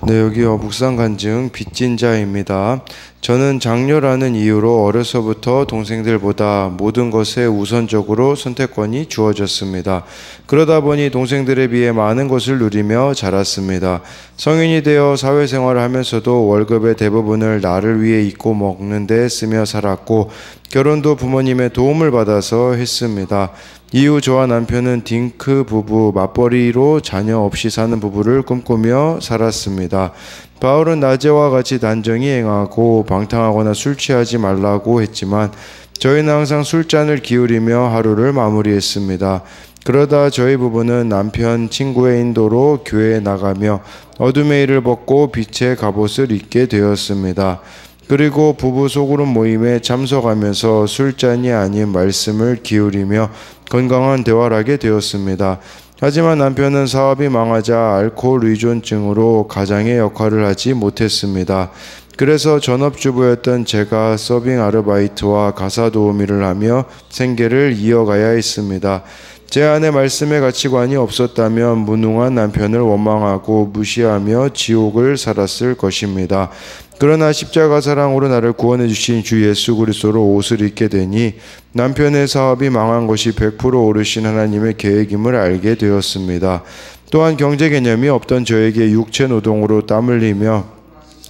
네, 여기요. 묵상 간증 빚진 자입니다. 저는 장녀라는 이유로 어려서부터 동생들보다 모든 것에 우선적으로 선택권이 주어졌습니다. 그러다 보니 동생들에 비해 많은 것을 누리며 자랐습니다. 성인이 되어 사회생활을 하면서도 월급의 대부분을 나를 위해 입고 먹는 데 쓰며 살았고, 결혼도 부모님의 도움을 받아서 했습니다. 이후 저와 남편은 딩크 부부, 맞벌이로 자녀 없이 사는 부부를 꿈꾸며 살았습니다. 바울은 낮에와 같이 단정히 행하고 방탕하거나 술 취하지 말라고 했지만 저희는 항상 술잔을 기울이며 하루를 마무리했습니다. 그러다 저희 부부는 남편 친구의 인도로 교회에 나가며 어둠의 일을 벗고 빛의 갑옷을 입게 되었습니다. 그리고 부부 소그룹 모임에 참석하면서 술잔이 아닌 말씀을 기울이며 건강한 대화를 하게 되었습니다. 하지만 남편은 사업이 망하자 알코올 의존증으로 가장의 역할을 하지 못했습니다. 그래서 전업주부였던 제가 서빙 아르바이트와 가사 도우미를 하며 생계를 이어가야 했습니다. 제 안에 말씀의 가치관이 없었다면 무능한 남편을 원망하고 무시하며 지옥을 살았을 것입니다. 그러나 십자가 사랑으로 나를 구원해 주신 주 예수 그리스도로 옷을 입게 되니 남편의 사업이 망한 것이 100% 오르신 하나님의 계획임을 알게 되었습니다. 또한 경제 개념이 없던 저에게 육체 노동으로 땀 흘리며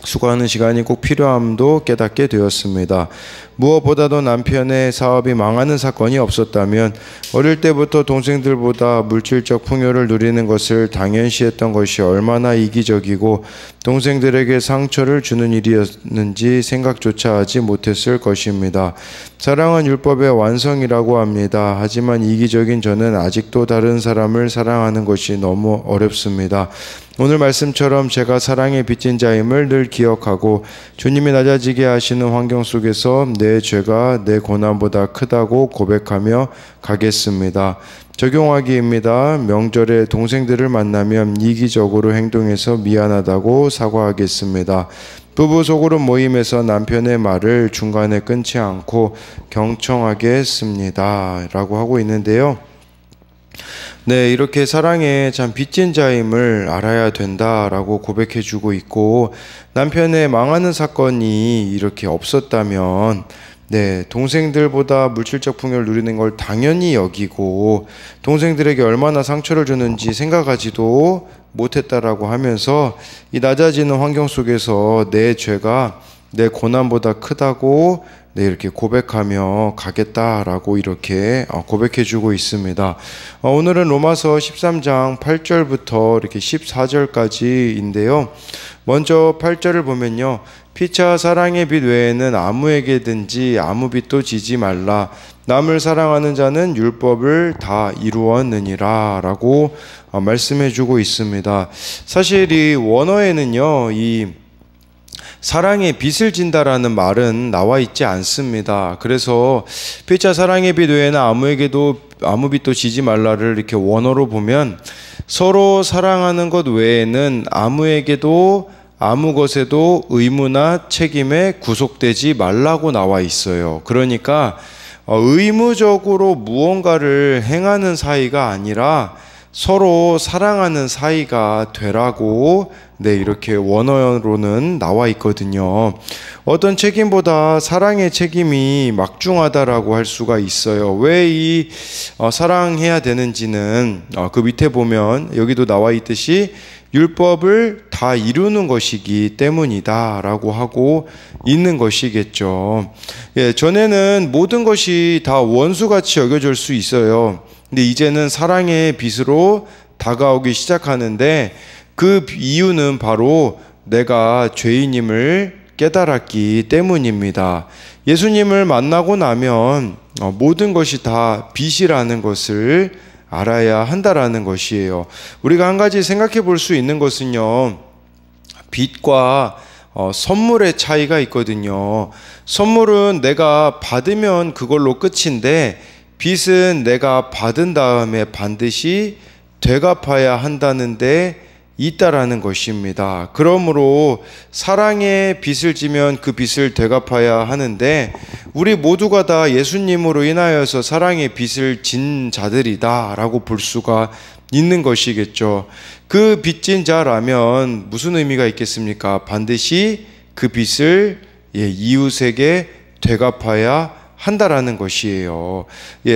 수고하는 시간이 꼭 필요함도 깨닫게 되었습니다. 무엇보다도 남편의 사업이 망하는 사건이 없었다면 어릴 때부터 동생들보다 물질적 풍요를 누리는 것을 당연시했던 것이 얼마나 이기적이고 동생들에게 상처를 주는 일이었는지 생각조차 하지 못했을 것입니다. 사랑은 율법의 완성이라고 합니다. 하지만 이기적인 저는 아직도 다른 사람을 사랑하는 것이 너무 어렵습니다. 오늘 말씀처럼 제가 사랑의 빚진 자임을 늘 기억하고 주님이 낮아지게 하시는 환경 속에서 내 죄가 내 고난보다 크다고 고백하며 가겠습니다. 적용하기입니다. 명절에 동생들을 만나면 이기적으로 행동해서 미안하다고 사과하겠습니다. 부부 소그룹 모임에서 남편의 말을 중간에 끊지 않고 경청하겠습니다. 라고 하고 있는데요. 네, 이렇게 사랑에 참 빚진 자임을 알아야 된다라고 고백해주고 있고, 남편의 망하는 사건이 이렇게 없었다면 네, 동생들보다 물질적 풍요를 누리는 걸 당연히 여기고 동생들에게 얼마나 상처를 주는지 생각하지도 못했다라고 하면서 이 낮아지는 환경 속에서 내 죄가 내 고난보다 크다고 네, 이렇게 고백하며 가겠다라고 이렇게 고백해주고 있습니다. 오늘은 로마서 13장 8절부터 이렇게 14절까지인데요. 먼저 8절을 보면요. 피차 사랑의 빚 외에는 아무에게든지 아무 빚도 지지 말라. 남을 사랑하는 자는 율법을 다 이루었느니라 라고 말씀해주고 있습니다. 사실 이 원어에는요, 이 사랑의 빚을 진다라는 말은 나와 있지 않습니다. 그래서 피차 사랑의 빚 외에는 아무에게도 아무 빚도 지지 말라를 이렇게 원어로 보면 서로 사랑하는 것 외에는 아무에게도 아무 것에도 의무나 책임에 구속되지 말라고 나와 있어요. 그러니까 의무적으로 무언가를 행하는 사이가 아니라 서로 사랑하는 사이가 되라고 네, 이렇게 원어로는 나와 있거든요. 어떤 책임보다 사랑의 책임이 막중하다라고 할 수가 있어요. 왜 이 사랑해야 되는지는 그 밑에 보면 여기도 나와 있듯이 율법을 다 이루는 것이기 때문이다 라고 하고 있는 것이겠죠. 예, 전에는 모든 것이 다 원수같이 여겨질 수 있어요. 근데 이제는 사랑의 빛으로 다가오기 시작하는데 그 이유는 바로 내가 죄인임을 깨달았기 때문입니다. 예수님을 만나고 나면 모든 것이 다 빛이라는 것을 알아야 한다라는 것이에요. 우리가 한 가지 생각해 볼 수 있는 것은요, 빛과 선물의 차이가 있거든요. 선물은 내가 받으면 그걸로 끝인데 빚은 내가 받은 다음에 반드시 되갚아야 한다는데 있다라는 것입니다. 그러므로 사랑의 빚을 지면 그 빚을 되갚아야 하는데 우리 모두가 다 예수님으로 인하여서 사랑의 빚을 진 자들이다 라고 볼 수가 있는 것이겠죠. 그 빚진 자라면 무슨 의미가 있겠습니까? 반드시 그 빚을 이웃에게 되갚아야 한다라는 것이에요.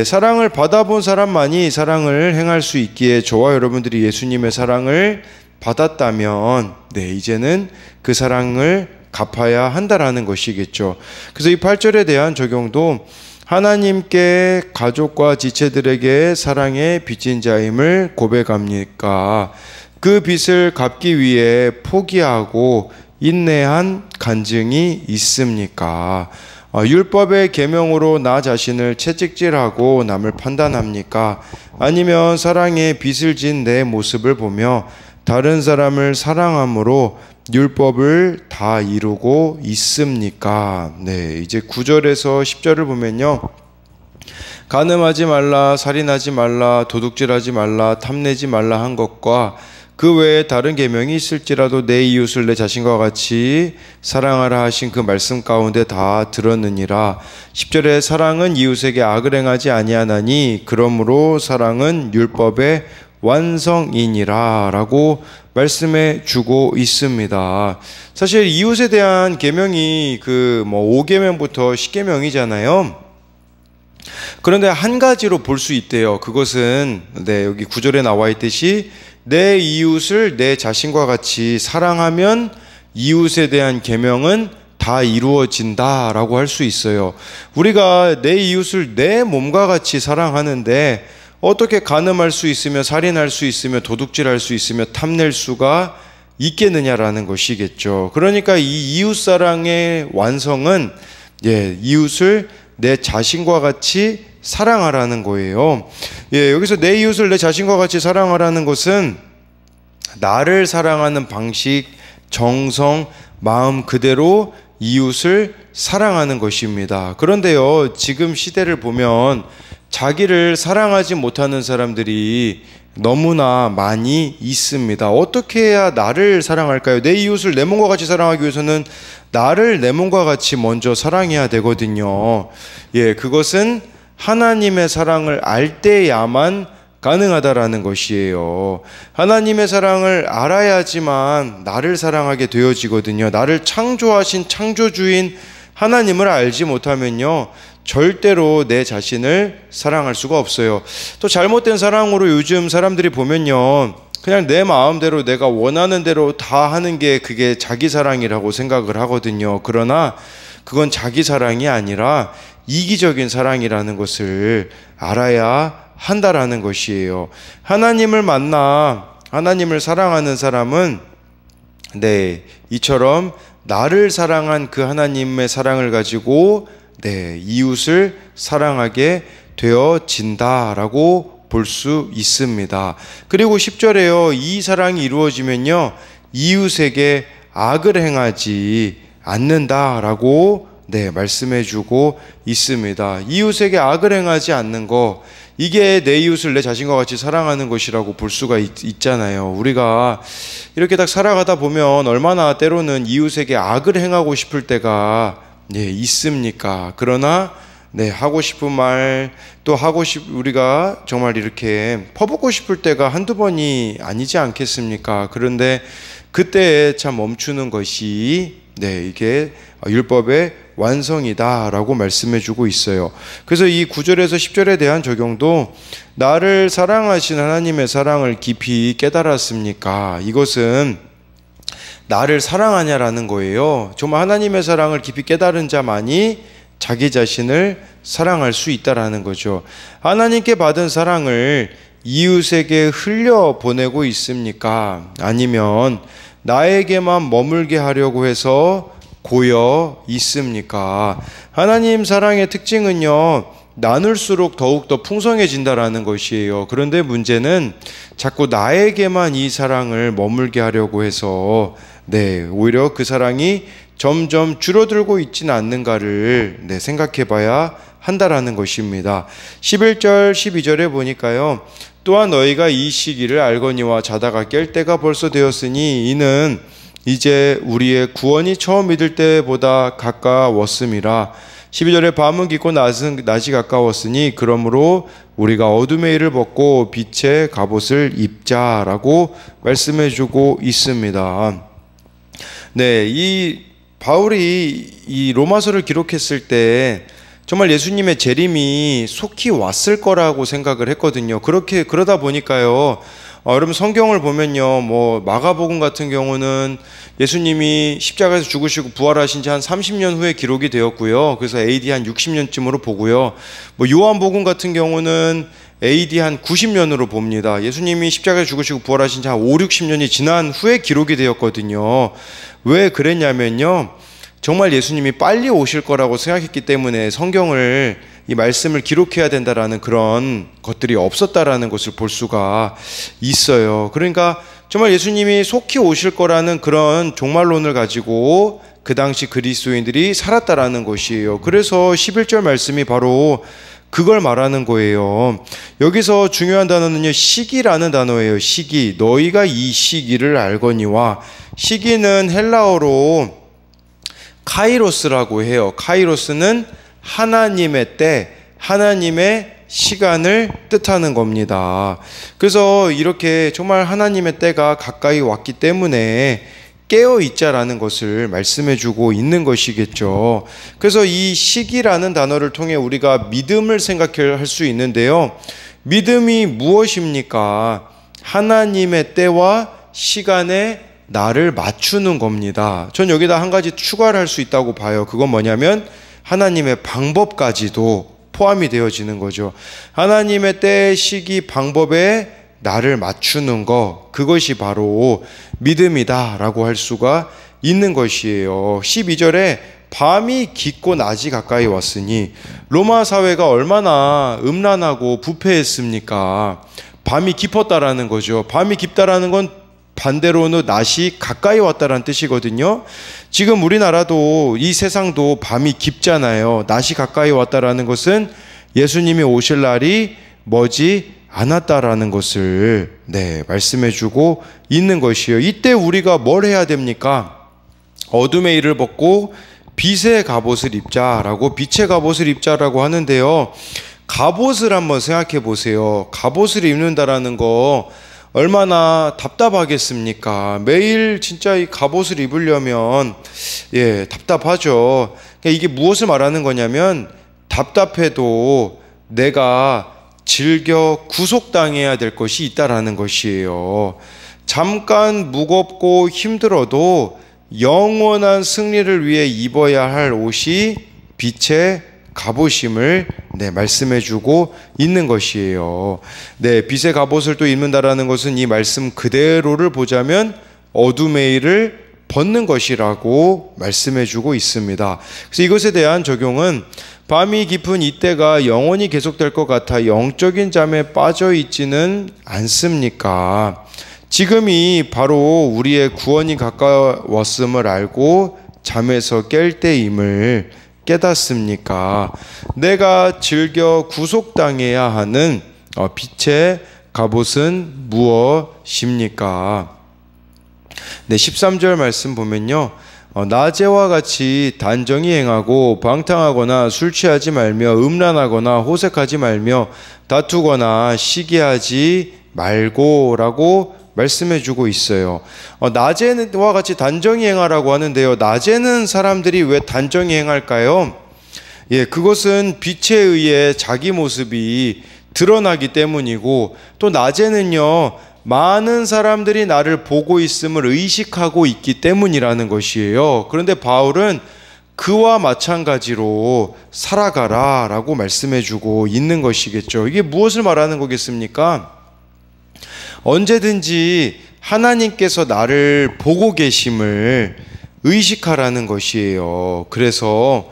사랑을 받아본 사람만이 사랑을 행할 수 있기에 저와 여러분들이 예수님의 사랑을 받았다면 이제는 그 사랑을 갚아야 한다라는 것이겠죠. 그래서 이 8절에 대한 적용도 하나님께 가족과 지체들에게 사랑의 빚진 자임을 고백합니까? 그 빚을 갚기 위해 포기하고 인내한 간증이 있습니까? 율법의 계명으로 나 자신을 채찍질하고 남을 판단합니까? 아니면 사랑의 빚을 진 내 모습을 보며 다른 사람을 사랑함으로 율법을 다 이루고 있습니까? 이제 9절에서 10절을 보면요. 간음하지 말라, 살인하지 말라, 도둑질하지 말라, 탐내지 말라 한 것과 그 외에 다른 계명이 있을지라도 내 이웃을 내 자신과 같이 사랑하라 하신 그 말씀 가운데 다 들었느니라. 10절에 사랑은 이웃에게 악을 행하지 아니하나니 그러므로 사랑은 율법의 완성이니라 라고 말씀해 주고 있습니다. 사실 이웃에 대한 계명이 5계명부터 10계명이잖아요. 그런데 한 가지로 볼 수 있대요. 그것은 여기 9절에 나와 있듯이 내 이웃을 내 자신과 같이 사랑하면 이웃에 대한 계명은 다 이루어진다라고 할 수 있어요. 우리가 내 이웃을 내 몸과 같이 사랑하는데 어떻게 간음할 수 있으며 살인할 수 있으며 도둑질할 수 있으며 탐낼 수가 있겠느냐라는 것이겠죠. 그러니까 이 이웃 사랑의 완성은 이웃을 내 자신과 같이 사랑하라는 거예요. 여기서 내 이웃을 내 자신과 같이 사랑하라는 것은 나를 사랑하는 방식, 정성, 마음 그대로 이웃을 사랑하는 것입니다. 그런데요, 지금 시대를 보면 자기를 사랑하지 못하는 사람들이 너무나 많이 있습니다. 어떻게 해야 나를 사랑할까요? 내 이웃을 내 몸과 같이 사랑하기 위해서는 나를 내 몸과 같이 먼저 사랑해야 되거든요. 그것은 하나님의 사랑을 알 때야만 가능하다라는 것이에요. 하나님의 사랑을 알아야지만 나를 사랑하게 되어지거든요. 나를 창조하신 창조주인 하나님을 알지 못하면요, 절대로 내 자신을 사랑할 수가 없어요. 또 잘못된 사랑으로 요즘 사람들이 보면요, 그냥 내 마음대로 내가 원하는 대로 다 하는 게 그게 자기 사랑이라고 생각을 하거든요. 그러나 그건 자기 사랑이 아니라 이기적인 사랑이라는 것을 알아야 한다라는 것이에요. 하나님을 만나 하나님을 사랑하는 사람은 이처럼 나를 사랑한 그 하나님의 사랑을 가지고 이웃을 사랑하게 되어진다라고 볼 수 있습니다. 그리고 10절에요. 이 사랑이 이루어지면요, 이웃에게 악을 행하지 않는다라고 말씀해 주고 있습니다. 이웃에게 악을 행하지 않는 거, 이게 내 이웃을 내 자신과 같이 사랑하는 것이라고 볼 수가 있잖아요. 우리가 이렇게 딱 살아가다 보면 얼마나 때로는 이웃에게 악을 행하고 싶을 때가 있습니까? 그러나 하고 싶은 말, 또 우리가 정말 이렇게 퍼붓고 싶을 때가 한두 번이 아니지 않겠습니까? 그런데 그때에 참 멈추는 것이 이게 율법의 완성이다라고 말씀해 주고 있어요. 그래서 이 9절에서 10절에 대한 적용도 나를 사랑하신 하나님의 사랑을 깊이 깨달았습니까? 이것은 나를 사랑하냐라는 거예요. 정말 하나님의 사랑을 깊이 깨달은 자만이 자기 자신을 사랑할 수 있다라는 거죠. 하나님께 받은 사랑을 이웃에게 흘려보내고 있습니까? 아니면 나에게만 머물게 하려고 해서 고여 있습니까? 하나님 사랑의 특징은요, 나눌수록 더욱더 풍성해진다라는 것이에요. 그런데 문제는 자꾸 나에게만 이 사랑을 머물게 하려고 해서 오히려 그 사랑이 점점 줄어들고 있지는 않는가를 생각해 봐야 한다라는 것입니다. 11절 12절에 보니까요, 또한 너희가 이 시기를 알거니와 자다가 깰 때가 벌써 되었으니 이는 이제 우리의 구원이 처음 믿을 때보다 가까웠음이라. 12절에 밤은 깊고 낮이 가까웠으니 그러므로 우리가 어둠의 일을 벗고 빛의 갑옷을 입자라고 말씀해주고 있습니다. 네, 이 바울이 이 로마서를 기록했을 때 정말 예수님의 재림이 속히 왔을 거라고 생각을 했거든요. 그러다 보니까요. 여러분 성경을 보면요, 뭐 마가복음 같은 경우는 예수님이 십자가에서 죽으시고 부활하신 지 한 30년 후에 기록이 되었고요. 그래서 AD 한 60년쯤으로 보고요. 뭐 요한복음 같은 경우는 AD 한 90년으로 봅니다. 예수님이 십자가에 죽으시고 부활하신 지 한 5, 60년이 지난 후에 기록이 되었거든요. 왜 그랬냐면요, 정말 예수님이 빨리 오실 거라고 생각했기 때문에 성경을, 이 말씀을 기록해야 된다라는 그런 것들이 없었다라는 것을 볼 수가 있어요. 그러니까 정말 예수님이 속히 오실 거라는 그런 종말론을 가지고 그 당시 그리스도인들이 살았다라는 것이에요. 그래서 11절 말씀이 바로 그걸 말하는 거예요. 여기서 중요한 단어는요, 시기라는 단어예요. 시기. 너희가 이 시기를 알거니와. 시기는 헬라어로 카이로스라고 해요. 카이로스는 하나님의 때, 하나님의 시간을 뜻하는 겁니다. 그래서 이렇게 정말 하나님의 때가 가까이 왔기 때문에 깨어있자라는 것을 말씀해주고 있는 것이겠죠. 그래서 이 시기라는 단어를 통해 우리가 믿음을 생각할 수 있는데요. 믿음이 무엇입니까? 하나님의 때와 시간에 나를 맞추는 겁니다. 전 여기다 한 가지 추가를 할 수 있다고 봐요. 그건 뭐냐면 하나님의 방법까지도 포함이 되어지는 거죠. 하나님의 때, 시기, 방법에 나를 맞추는 것, 그것이 바로 믿음이다라고 할 수가 있는 것이에요. 12절에 밤이 깊고 낮이 가까이 왔으니, 로마 사회가 얼마나 음란하고 부패했습니까? 밤이 깊었다라는 거죠. 밤이 깊다라는 건 반대로는 낮이 가까이 왔다라는 뜻이거든요. 지금 우리나라도, 이 세상도 밤이 깊잖아요. 낮이 가까이 왔다라는 것은 예수님이 오실 날이 머지 않았다라는 것을 말씀해주고 있는 것이에요. 이때 우리가 뭘 해야 됩니까? 어둠의 일을 벗고 빛의 갑옷을 입자라고, 빛의 갑옷을 입자라고 하는데요. 갑옷을 한번 생각해 보세요. 갑옷을 입는다라는 거 얼마나 답답하겠습니까? 매일 진짜 이 갑옷을 입으려면 답답하죠. 그러니까 이게 무엇을 말하는 거냐면, 답답해도 내가 즐겨 구속당해야 될 것이 있다라는 것이에요. 잠깐 무겁고 힘들어도 영원한 승리를 위해 입어야 할 옷이 빛의 갑옷임을 말씀해주고 있는 것이에요. 빛의 갑옷을 또 입는다라는 것은 이 말씀 그대로를 보자면 어둠의 일을 벗는 것이라고 말씀해주고 있습니다. 그래서 이것에 대한 적용은, 밤이 깊은 이때가 영원히 계속될 것 같아 영적인 잠에 빠져 있지는 않습니까? 지금이 바로 우리의 구원이 가까웠음을 알고 잠에서 깰 때임을 깨닫습니까? 내가 즐겨 구속당해야 하는 빛의 갑옷은 무엇입니까? 13절 말씀 보면요, 낮에와 같이 단정히 행하고 방탕하거나 술 취하지 말며 음란하거나 호색하지 말며 다투거나 시기하지 말고라고 말씀해주고 있어요. 낮에와 같이 단정히 행하라고 하는데요, 낮에는 사람들이 왜 단정히 행할까요? 그것은 빛에 의해 자기 모습이 드러나기 때문이고, 또 낮에는요, 많은 사람들이 나를 보고 있음을 의식하고 있기 때문이라는 것이에요. 그런데 바울은 그와 마찬가지로 살아가라 라고 말씀해주고 있는 것이겠죠. 이게 무엇을 말하는 거겠습니까? 언제든지 하나님께서 나를 보고 계심을 의식하라는 것이에요. 그래서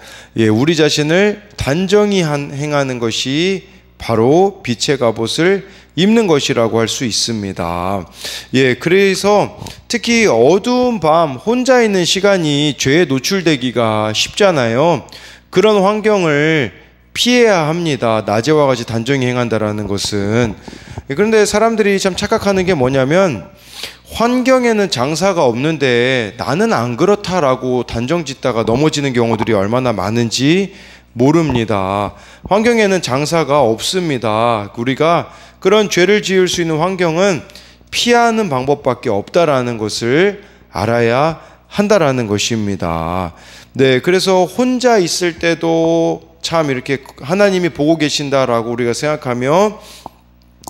우리 자신을 단정히 행하는 것이 바로 빛의 갑옷을 입는 것이라고 할 수 있습니다. 그래서 특히 어두운 밤 혼자 있는 시간이 죄에 노출되기가 쉽잖아요. 그런 환경을 피해야 합니다. 낮에와 같이 단정히 행한다라는 것은. 그런데 사람들이 참 착각하는 게 뭐냐면, 환경에는 장사가 없는데 나는 안 그렇다라고 단정 짓다가 넘어지는 경우들이 얼마나 많은지 모릅니다. 환경에는 장사가 없습니다. 우리가 그런 죄를 지을 수 있는 환경은 피하는 방법밖에 없다라는 것을 알아야 한다라는 것입니다. 네, 그래서 혼자 있을 때도 참 이렇게 하나님이 보고 계신다라고 우리가 생각하며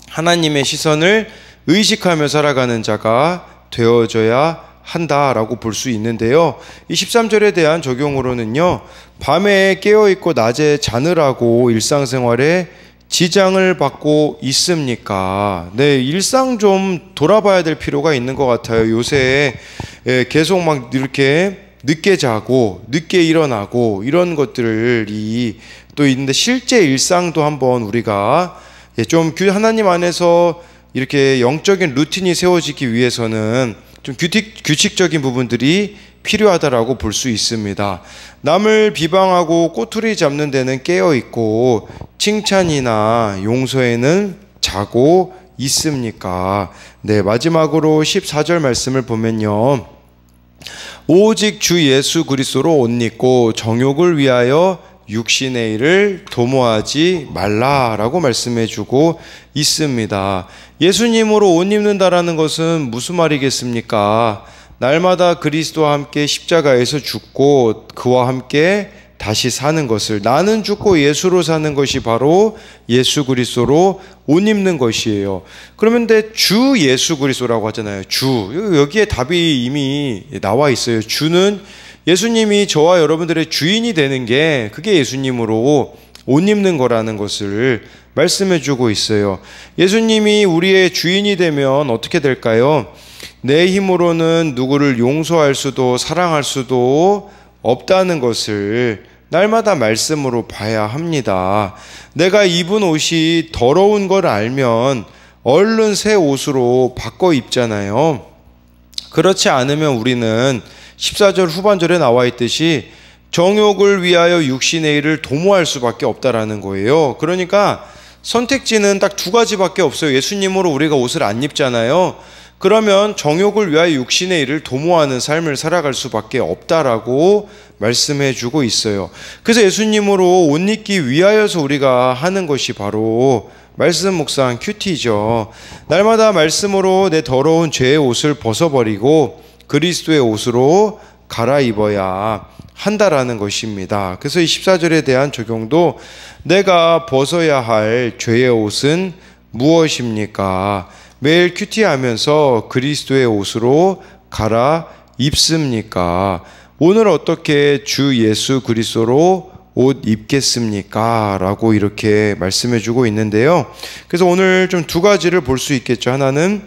하나님의 시선을 의식하며 살아가는 자가 되어져야 한다라고 볼 수 있는데요. 이 13절에 대한 적용으로는요, 밤에 깨어있고 낮에 자느라고 일상생활에 지장을 받고 있습니까? 네, 일상 좀 돌아봐야 될 필요가 있는 것 같아요. 요새 계속 막 이렇게 늦게 자고 늦게 일어나고 이런 것들이 또 있는데, 실제 일상도 한번 우리가 좀 하나님 안에서 이렇게 영적인 루틴이 세워지기 위해서는 좀 규칙적인 부분들이 필요하다라고 볼 수 있습니다. 남을 비방하고 꼬투리 잡는 데는 깨어 있고 칭찬이나 용서에는 자고 있습니까? 네, 마지막으로 14절 말씀을 보면요, 오직 주 예수 그리스도로 옷 입고 정욕을 위하여 육신의 일을 도모하지 말라라고 말씀해주고 있습니다. 예수님으로 옷 입는다라는 것은 무슨 말이겠습니까? 날마다 그리스도와 함께 십자가에서 죽고 그와 함께 다시 사는 것을, 나는 죽고 예수로 사는 것이 바로 예수 그리스도로 옷 입는 것이에요. 그러면 근데 주 예수 그리스도라고 하잖아요. 주, 여기에 답이 이미 나와 있어요. 주는 예수님이 저와 여러분들의 주인이 되는 게, 그게 예수님으로 옷 입는 거라는 것을 말씀해 주고 있어요. 예수님이 우리의 주인이 되면 어떻게 될까요? 내 힘으로는 누구를 용서할 수도 사랑할 수도 없다는 것을 날마다 말씀으로 봐야 합니다. 내가 입은 옷이 더러운 걸 알면 얼른 새 옷으로 바꿔 입잖아요. 그렇지 않으면 우리는 14절 후반절에 나와 있듯이 정욕을 위하여 육신의 일을 도모할 수밖에 없다라는 거예요. 그러니까 선택지는 딱 두 가지밖에 없어요. 예수님으로 우리가 옷을 안 입잖아요. 그러면 정욕을 위하여 육신의 일을 도모하는 삶을 살아갈 수밖에 없다라고 말씀해 주고 있어요. 그래서 예수님으로 옷 입기 위하여서 우리가 하는 것이 바로 말씀 묵상 큐티죠. 날마다 말씀으로 내 더러운 죄의 옷을 벗어버리고 그리스도의 옷으로 갈아입어야 한다라는 것입니다. 그래서 이 14절에 대한 적용도, 내가 벗어야 할 죄의 옷은 무엇입니까? 매일 큐티하면서 그리스도의 옷으로 갈아입습니까? 오늘 어떻게 주 예수 그리스도로 옷 입겠습니까? 라고 이렇게 말씀해 주고 있는데요. 그래서 오늘 좀 두 가지를 볼 수 있겠죠. 하나는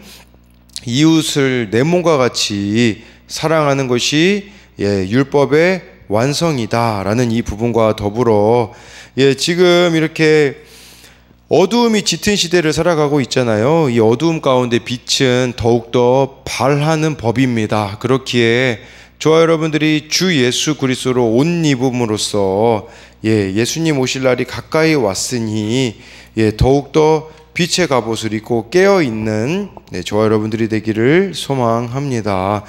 이웃을 내 몸과 같이 사랑하는 것이 율법의 완성이다 라는 이 부분과 더불어, 지금 이렇게 어두움이 짙은 시대를 살아가고 있잖아요. 이 어두움 가운데 빛은 더욱더 발하는 법입니다. 그렇기에 저와 여러분들이 주 예수 그리스도로 옷 입음으로써 예수님 오실 날이 가까이 왔으니 더욱더 빛의 갑옷을 입고 깨어있는 저와 여러분들이 되기를 소망합니다.